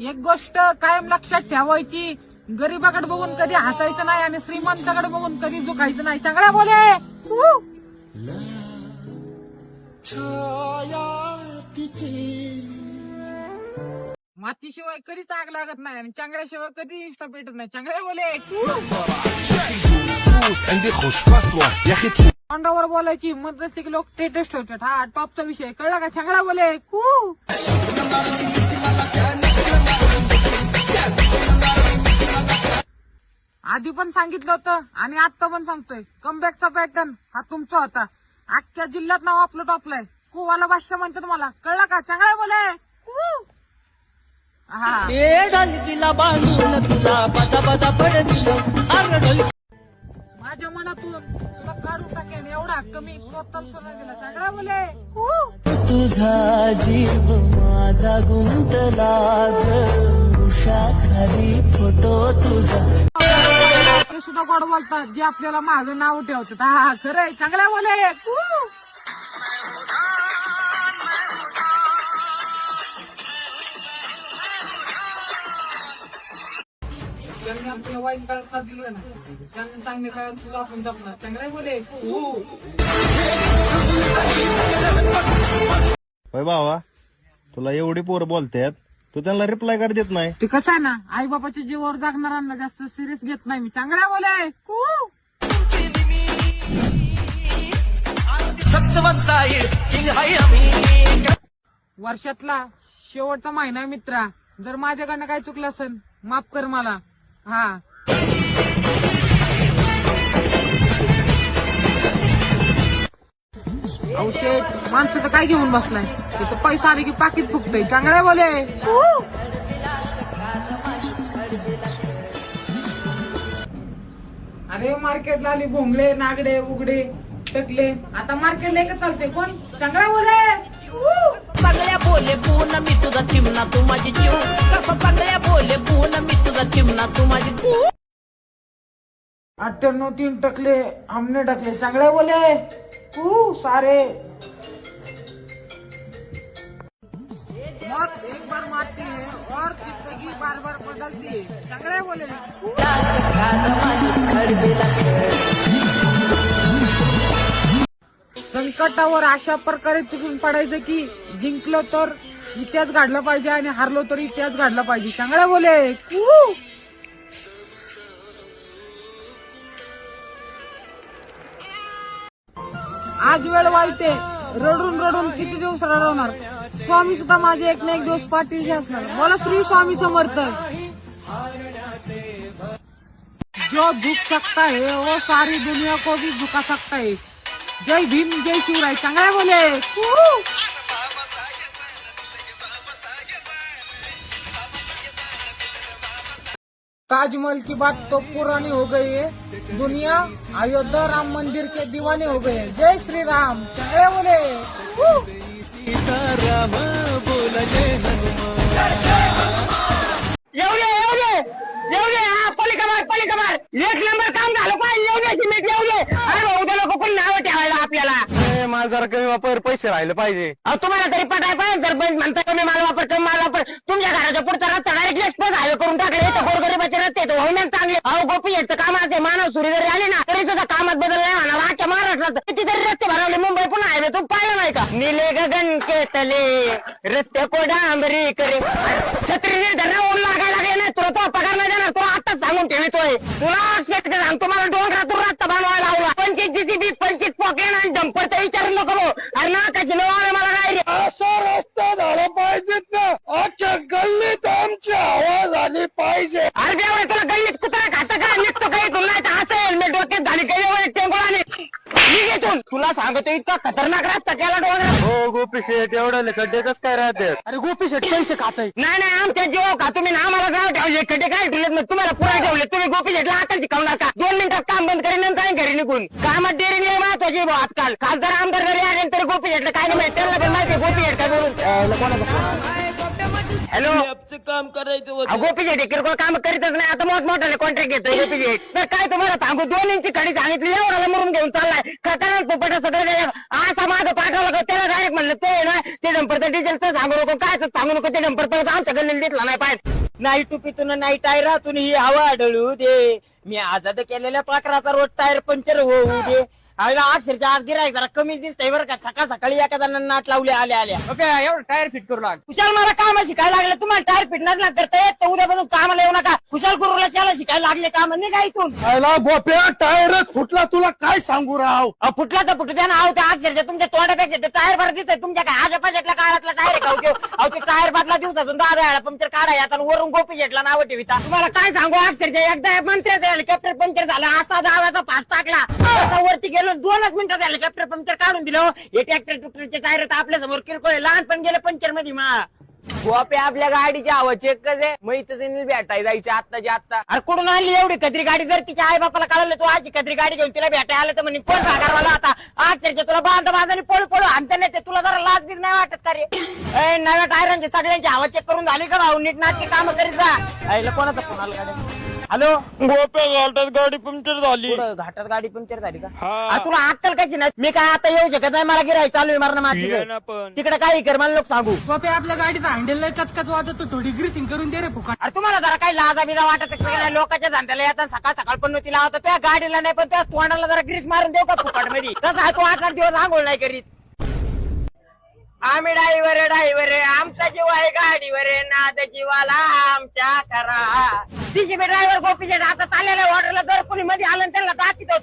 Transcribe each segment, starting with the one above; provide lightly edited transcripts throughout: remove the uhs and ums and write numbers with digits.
एक गोष्ट कायम लक्षात ठेवायची, गरीबाकडे बघून कधी हसायचं नाही आणि श्रीमंताकडे बघून कधी झुकायचं नाही. चांगल्या बोले. मातीशिवाय कधीच आग लागत नाही आणि चांगल्याशिवाय कधी इष्ट पेटत नाही. चांगल्या बोले. तोंडावर बोलायची मध्यस्थी की लोक टेटेस्ट ठेवतात. हा टॉपचा विषय कळला का? चांगला बोले. आधी पण सांगितलं होतं आणि आता पण सांगतोय, कमबॅकचा पॅटर्न हा तुमचा होता. अख्ख्या जिल्ह्यात नाव आपलं टॉपलाय. कुवाला भाष्य म्हणतात मला. कळलं का? चांगला बोले. माझ्या मनातून तुला काढून टाकेन एवढा हक्क मी स्वतःच दिला. चांगला बोले. तुझा जीव माझा गुंतला खाली फोटो तुझा. ते सुद्धा गोड बोलतात जे आपल्याला माझं नाव ठेवतात. हा खरंय. चांगल्या बोले. त्यांनी आपल्याला वाईट काळात साथ दिली ना, त्यांनी चांगल्या काळात तुला आपण जपणार. चांगल्या बोले. होय बाबा, तुला एवढी पोरं बोलतात, तू त्यांना रिप्लाय कर देत नाही. ते कसं आहे ना, आई बाबाच्या जीवावर जागणाऱ्यांना जास्त सिरियस घेत नाही मी. चांगल्या बोले. वर्षातला शेवटचा महिना मित्रा, जर माझ्याकडनं काय चुकलं असेल माफ कर मला. हा औषध माणसं तर काय घेऊन बसलाय, तिथं पैसा आले की पाकिट फुकतय. चांगल्या बोले. अरे मार्केटला आली भोंगळे नागडे उघडे टकले, आता मार्केटला एकच चालते कोण. चांगल्या बोले. चांगल्या बोले पूर्ण मी तुझा चिमणा तू माझी जीव. कसं चांगल्या बोले पूर्ण मी तुझा चिमणा तू माझी. 98 3 टकले हमने ढकले. चांगल्या बोले. सारे मौत एक बार मारती है और जिंदगी बार बार बदलती है. चांगल्या बोले. संकटावर अशा प्रकारे चुकून पडायचं की जिंकलो तर इतिहास घडला पाहिजे आणि हारलो तर इतिहास घडला पाहिजे. चांगल्या बोले. आज वेळ वाईट आहे, रडून रडून किती दिवस रडवणार. स्वामी सुद्धा माझे एक ना एक दिवस पाठीशी असणार. बोला श्री स्वामी समर्थ. जो झुक सकता है वो सारी दुनिया को भी झुका सकता है. जय भीम जय शिवराय. चांगल्या बोले. ताजमहल की बात तो पुरानी हो गई है, दुनिया अयोध्या राम मंदिर के दीवाने हो गए हैं. जय श्री राम. चांगल्या बोले. पलीकडे एक नंबर काम झालं पाहिजे. अरे उद्या लोक पण नाव ठेवायला आपल्याला. मला जरा कमी वापर पैसे राहिले पाहिजे. तुम्हाला तरी पटाय पाहिजे. सरपंच म्हणता कमी माल वापर. तुमच्या घराच्या पुढचा रस्ता डायरेक्ट एक्सप्रेस हायवे करून टाकले. तर गोरगरीबाचे रस्ते तर होईना चांगले. अहो गोपी याचं कामाचे मानव सुरी जरी आले ना तरी सुद्धा कामात बदल नाही होणार. आजच्या महाराष्ट्रात कितीतरी रस्ते बनवले. मुंबई पुन्हा हायवे तुम्ही पाहिलं नाही का? नीले गगन के तले रस्ते को डांबरी करे. छत्री धरणा ऊन लागायला लागले नाही तुला तो पगार नाही देणार. तो आताच सांगून ठेवतोय. तुला सांगतो मला डोंगरातून रस्ता बनवायला लावला. 25 जीसीबी 25 पॉकेट आणि डंपरचा विचारू नको. अरे नाकाची नवाने मला काय रे. असा रस्ता झाला पाहिजेत ना. अख्ख्या गल्लीत आमची आवाज आली पाहिजे. अरे देवा तुला गल्लीत कुत्रा खाता का निघतो काही तुला नाही तर असं हेल्मेट डोक्यात झाली काही टेंगोळाने निघेतून. तुला सांगतो इतका खतरनाक रस्ता केला डोंगरात. हो गोपी शेठ, एवढं खड्डे कस काय राहते. अरे गोपी शेठ पैसे खाताय. नाही आमच्या जीव खातो मी ना. आम्हाला गाव ठेवले खड्डे काय ठेवलेत मग तुम्हाला पुरा ठेवले. तुम्ही गोपी शेठला आता शिकवणार का? 2 मिनिटात काम बंद करेन नंतर घरी निघून. कामात देरी नाही महत्वाची भाऊ आजकाल. खासदार आमदार घरी आले तरी गोपी शेठला काय नाही माहिती. त्यांना पण माहिती गोपी शेठ काय बोलून. हॅलो शेठचं काम करायचं होतं. गोपी शेट किरकोळ काम करीतच नाही, आता मोठमोठ्याने कॉन्ट्रॅक्ट घेतोय गोपी शेट. तर काय तुम्हाला सांगू, 2 इंची खडी सांगितली, एवढ्याला मरून घेऊन चाललाय. खटाला पोपट सगळं असा माझं पाठवलं का त्याला डायरेक्ट म्हणलं ते ना ते डंपरचं डिझेलचं सांगू नको, काय सांगू नको, ते डंपरचं आमच्या गल्लीला दिसला नाही पाहिजे. नाही टुपीतून नाही टायरातून ही हवा आढळू दे, मी आजाद केलेल्या पाखराचा रोड टायर पंक्चर होऊ दे. अक्षरच्या आज गिरायक जरा कमी दिसतंय बरं का, सकाळ सकाळी एखादा नाट लावले आल्या एवढं टायर फिट करू लाग. खुशाल मला काम शिकायला लागले, तुम्हाला टायर फिट नसला करता येत तर उद्यापासून कामाला येऊ नका. खुशाल कुरूला त्याला शिकायला लागले काम नाही का इथून. गोप्या टायरच फुटला, तुला काय सांगू राव. फुटला तर फुटू द्या ना. अहो त्या अक्षरच्या तुमच्या तोंडापेक्षा ते टायर भरत दिसतोय तुमच्या काय आजच्या पाजातल्या काळातला टायर आहे का? अहो ते टायर बदला दिवसातून 10 वेळा पंक्चर काढाय, आता वरून गोपी शेटला नाव ठेविता. तुम्हाला काय सांगू, अक्षरच्या एकदा मंत्र्याचं हेलिकॉप्टर पंक्चर झालं, असा दाव्याचा फास टाकला, वरती गेलो 2च मिनिटात हेलिकॉप्टर पंक्चर काढून दिलं. हे ट्रॅक्टर टुक्टरचे टायर तर आपल्या समोर किरकोळ लहानपण गेले पंक्चर मध्ये. गोपे आपल्या गाडीची हवा चेक कसे मैत्रिणी भेटाय जायचं आत्ताच्या आत्ता. अरे कुठून आणली एवढी कदरी गाडी? जर तिच्या आई बापाला कळलं तू आजी कदरी गाडी घेऊन तिला भेटायला आलं तर म्हणे कोण भागारवाला आता अक्षरच्या तुला बांधा पळू पळू आणता नाही, तुला जरा लाज बीज नाही वाटत का रे? नव्या टायरांची सगळ्यांची हवा चेक करून झाली का भाऊ? नीट नाटकी काम करीत जा. आईला कोणाचा फोन आला गाडी? हॅलो गोप्या घाटात गाडी पंक्चर झाली. घाटात गाडी पंक्चर झाली का? हा. तुला अक्कल कशी नाही? मी काय आता येऊ शकत नाही, मला गिराय चालू आहे मारणं माती. पण तिकडे काही कर मला लोक सांगू. आपल्या गाडीचा हँडल लय कचकच वाजत, थोडी ग्रीसिंग करून दे रे फुकट. अरे तुम्हाला जरा काही लाजा बिजा वाटत नाही? लोकांच्या धंद्याला येतात सकाळ सकाळ पण तिला होतं, त्या गाडीला नाही पण त्या तोंडाला जरा ग्रीस मारून देऊ का फुकट मध्ये? तसा तो 8-8 दिवस आंघोळ नाही करीत. आम्ही ड्रायव्हर आमचा जीव आहे गाडीवर, नाद जीवाला आमच्या करा. जीसीबी ड्रायव्हर गोपी शेट आता चाललेल्या ऑर्डरला जर कोणी मध्ये आलं त्यांना दाखवत होत.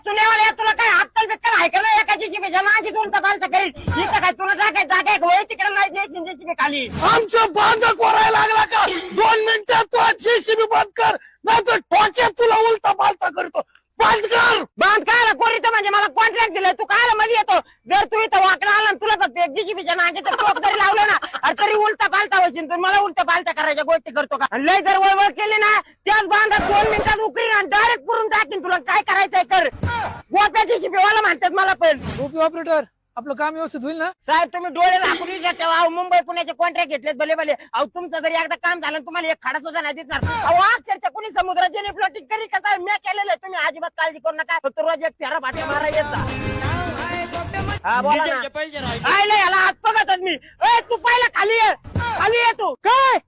तुला तुला काय अक्कल बिक्कल आहे का नाही? एका जीसीबीच्या माझी दोन तपालचं करील इथं काय तुला टाकायचं जागा वय तिकडे नाही द्यायची जीसीबी खाली. आमचं बांध कोरायला लागला का? 2 मिनिटात तू जेसीबी बंद कर, नाही तर ठोक्यात तुला उलटा पालता करतो. बंद कर. बांध काय कोरीत म्हणजे मला कॉन्ट्रॅक्ट दिलाय, तू काय मध्ये येतो? जर तू इथं वाकडा आला तुला फक्त एक जीसीबीच्या नागे तर टोक जरी लावलं ना अरे तरी उलटा पालता होशील तू. मला उलटा पालता करायच्या गोष्टी करतो का? लय जर वळवळ केली ना त्याच बांधात 2 मिनिटात उकळी ना डायरेक्ट करून टाकीन. तुला काय करायचंय कर. गोप्या जीसीबी वाला म्हणतात मला पण. गोपी ऑपरेटर आपलं काम व्यवस्थित होईल ना? साहेब तुम्ही डोळे झाकून तेव्हा मुंबई पुण्याचे कॉन्ट्रॅक्ट घेतलेत भले भले. अहो तुमचं जरी एकदा काम झालं तुम्हाला एक खडा सुद्धा नाही दिसणार. अहो अक्षरच्या कोणी समुद्राचे प्लॉटिंग करी कसं आहे? मी केलेलं आहे, तुम्ही अजिबात काळजी करू नका. फक्त रोज एक फेरा भाट्या मारा येत जा. हा बोला ना. काय नाही याला हात बघतच मी. तू पहिला खाली ये तू. काय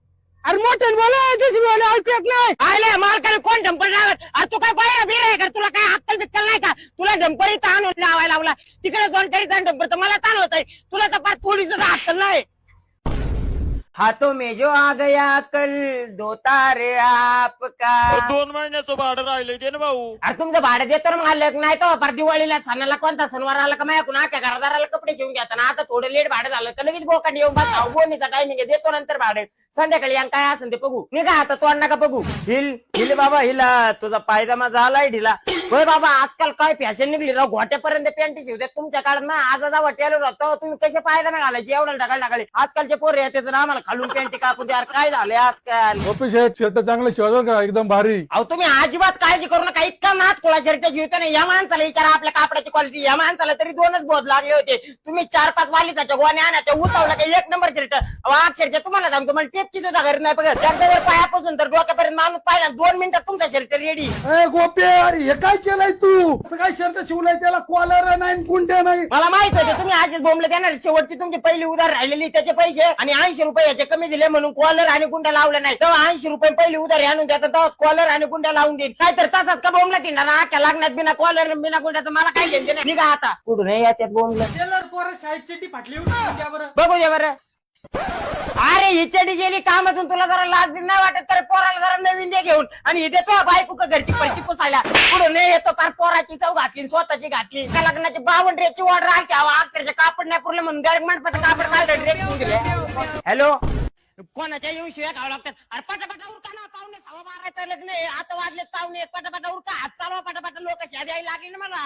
अरे मोठे बोला ऐकत नाही. आयले मालकाने कोण डंपर लावत? अरे तू काय बाहेर बिर आहे का? तुला काय अक्कल बिक्कल नाही का? तुला डंपर इथं आणून लावायला लावला, तिकडे जाऊन तरी डंपर तर मला ताण होत आहे. तुला तर पाच थोडी सुद्धा अक्कल नाही. हाथों में जो आ गया कल दो तारे आपका. 2 महिन्याचं भाडं राहिलंय ते ना भाऊ. अरे तुमचं भाडं देतो ना मालक, नाही तो पर दिवाळीला सणाला कोणता सणवार आला का माझ्या आख्या घरादाराला कपडे घेऊन घेताना आता थोडं लेट भाडं झालं तर लगेच बोकांडी येऊन बसा. बोनीचा टायमिंग आहे, देतो नंतर भाडं. संध्याकाळी काय असेल ते बघू. मी काय आता तोंड नका बघू. हिल बाबा हिला तुझा पायजामा झालाय ढिला. होय बाबा आजकाल काय फॅशन निघली राव, घोट्यापर्यंत पॅन्टी शिवतात तुमच्या काळात ना. आज वाट्याला राहतो तुम्ही कसे पायजामा घालायचे एवढं ढगाळे. आजकालचे पोरं येतात ना आम्हाला खालून पॅन्टी कापू द्या. काय झालंय आजकाल? गोपी शेट शर्ट चांगलं शिवाजो का एकदम भारी. अहो तुम्ही अजिबात काळजी करू नका. इतका नाच कोळा शर्ट शिवतो नाही. या माणसाला विचारा आपल्या कापडाची क्वालिटी. या माणसाला तरी 2च बोध लागले होते. तुम्ही 4-5 वालीसाच्या गोण्या आणायच्या उतावला काही 1 नंबर शर्ट. अक्षरशः तुम्हाला सांगतो मला टेपची सुद्धा घरी नाही बघत. त्याच्या जर पायापासून तर डोक्यापर्यंत माणूस पाहिला 2 मिनिटात तुमचा शर्ट रेडी. गोप्या अरे हे काय केलंय तू? असं काय शर्ट शिवलाय त्याला कॉलर नाही गुंड्या नाही? मला माहित होते तुम्ही आजच बोंबले देणार. शेवटची तुमची पहिली उधार राहिलेली त्याचे पैसे आणि 80 रुपये याचे कमी दिले म्हणून कॉलर आणि गुंड्या लावल्या नाही. तेव्हा 80 रुपये पहिली उधार आणून देतात तेव्हा कॉलर आणि गुंड्या लावून देईल. काय तर तसाच का बोंबला तिणार आख्या लागण्यात बिना कॉलर बिना गुंड्याचं मला काय घेते नाही. निघा आता कुठून याच्यात बोंबलं. टेलर पोरं शाळेत चटी फाटली बरं. बघू दे बरं. अरे ही चडी गेली कामातून तुला जरा लाज बी नाही वाटत तर पोराला जरा नवीन दे घेऊन. आणि हे देतो बायको का घरची पैसे पुसायला पुढे नाही येतो फार पोराची चव घातली स्वतःची घातली. त्या लग्नाची 52 ड्रेसची ऑर्डर आली अक्षरच्या कापड नाही पुरलं म्हणून डायरेक्ट मंडपाचं कापड काढलं ड्रेस घेऊन दिले. हॅलो कोणाच्या येऊ शिवाय खावं लागतात. अरे पटापटा उरका ना, पाहुणे 12:15 लग्न आहे. आता वाजलेत पाहुणे 1. पटापटा उरका, हात चालवा पटापटा. लोक शादी यायला लागली ना मला.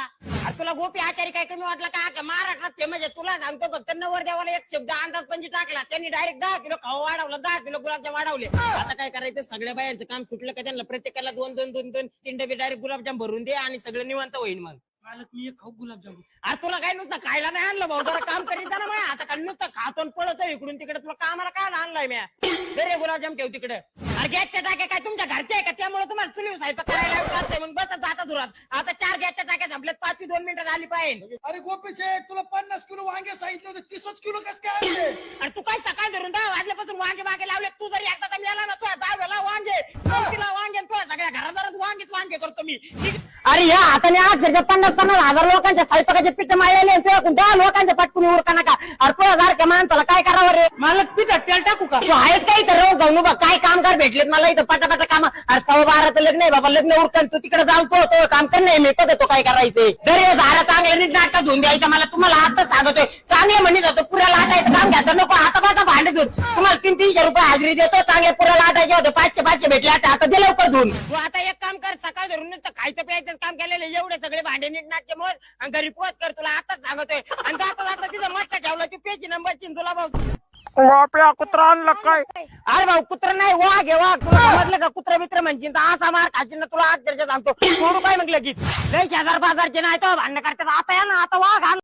अरे तुला गोपी आचारी काय कमी वाटलं का? महाराष्ट्रात ते म्हणजे तुला सांगतो फक्त नवरदेवाला एक शब्द अंदाज पंजी टाकला त्यांनी डायरेक्ट 10 किलो खावा वाढवलं, 10 किलो गुलाबजाम वाढवले. आता काय करायचं? सगळ्या बायांचं काम सुटलं का त्यांना प्रत्येकाला 2-2 3 डबे डायरेक्ट गुलाबजाम भरून दे आणि सगळं निवांत होईल. मग मालक मी एक खाऊ गुलाबजामुन. अरे तुला काय नुसतं खायला नाही आणलं भाऊ, जरा काम करीत जा ना माझ्या आता काय नुसतं खातो आणि पळतो इकडून तिकडे, तुला कामाला काय आणलाय म्या? घरी गुलाबजाम ठेव तिकडे. अरे गॅसच्या टाक्या काय तुमच्या घरच्या आहे का? त्यामुळे तुम्हाला चुलीवर स्वयंपाक करायला लागतंय. मग बस जाता दुरात. आता 4 गॅसच्या टाक्या संपल्यात, 5 ते 2 मिनिटात आली पाहिजे. अरे गोपी शेठ, तुला 50 किलो वांगे सांगितले होते, 30 किलो कसं काय आणले? अरे तू काय सकाळ धरून 10 वाजल्यापासून वांगे मागे लावले. तू जरी एकदा तर मिळाला ना तुझ्या 10 वेळा वांगे, 3 वांगे, तुझ्या सगळ्या घरादारात वांगे करतो मी. अरे या हाताने अक्षरशः 50-50 हजार लोकांच्या स्वयंपाकाचे पीठ माळलेले तुझ्याकडून 10 लोकांच्या पटकून उरका नका. अरे तुझ्या सारख्या माणसाला काय करावं रे? मालक पिठात तेल टाकू का? तू आहेस काय इथं राहू जाऊ बा, काय कामगार भेटलेत मला इथं पटापटा काम. अरे 12:15 लग्न आहे बाबा, लग्न उरकन तू तिकडे जाऊ तो काम कर नाही मी तो काय करायचे. जर हे झाडं चांगलं नीट नाटक धुवून द्यायचं. मला तुम्हाला आता सांगतोय चांगले म्हणत होतो, पुऱ्याला आटायचं काम घ्यायचं नको. आता बाता भांडे धुवून तुम्हाला 300-300 रुपये हाजरी देतो. चांगले पुऱ्याला आटायचे होते, 500 भेटले आता दे लवकर धुवून. तू आता एक काम कर, सकाळ धरून नुसतं खायचं प्यायचं काम केलेलं, एवढे सगळे भांडे नीट नाटके मोज आणि घरी पोच कर. तुला आताच सांगतोय. आणि जाता जाता तिथं मस्त ठेवला तू पेची नंबर चिन तुला भाऊ. कुत्रा आणलं काय? अरे भाऊ कुत्र नाही, वाघ आहे वाघ. तुला समजलं का? कुत्र मित्र म्हणशील तर असा मार खाशील ना, तुला अक्षरशः सांगतो. सोडू काय मग लगेच लय 1000-1000चे नाही तो भांडण करतात. आता या ना, आता वाघ आण.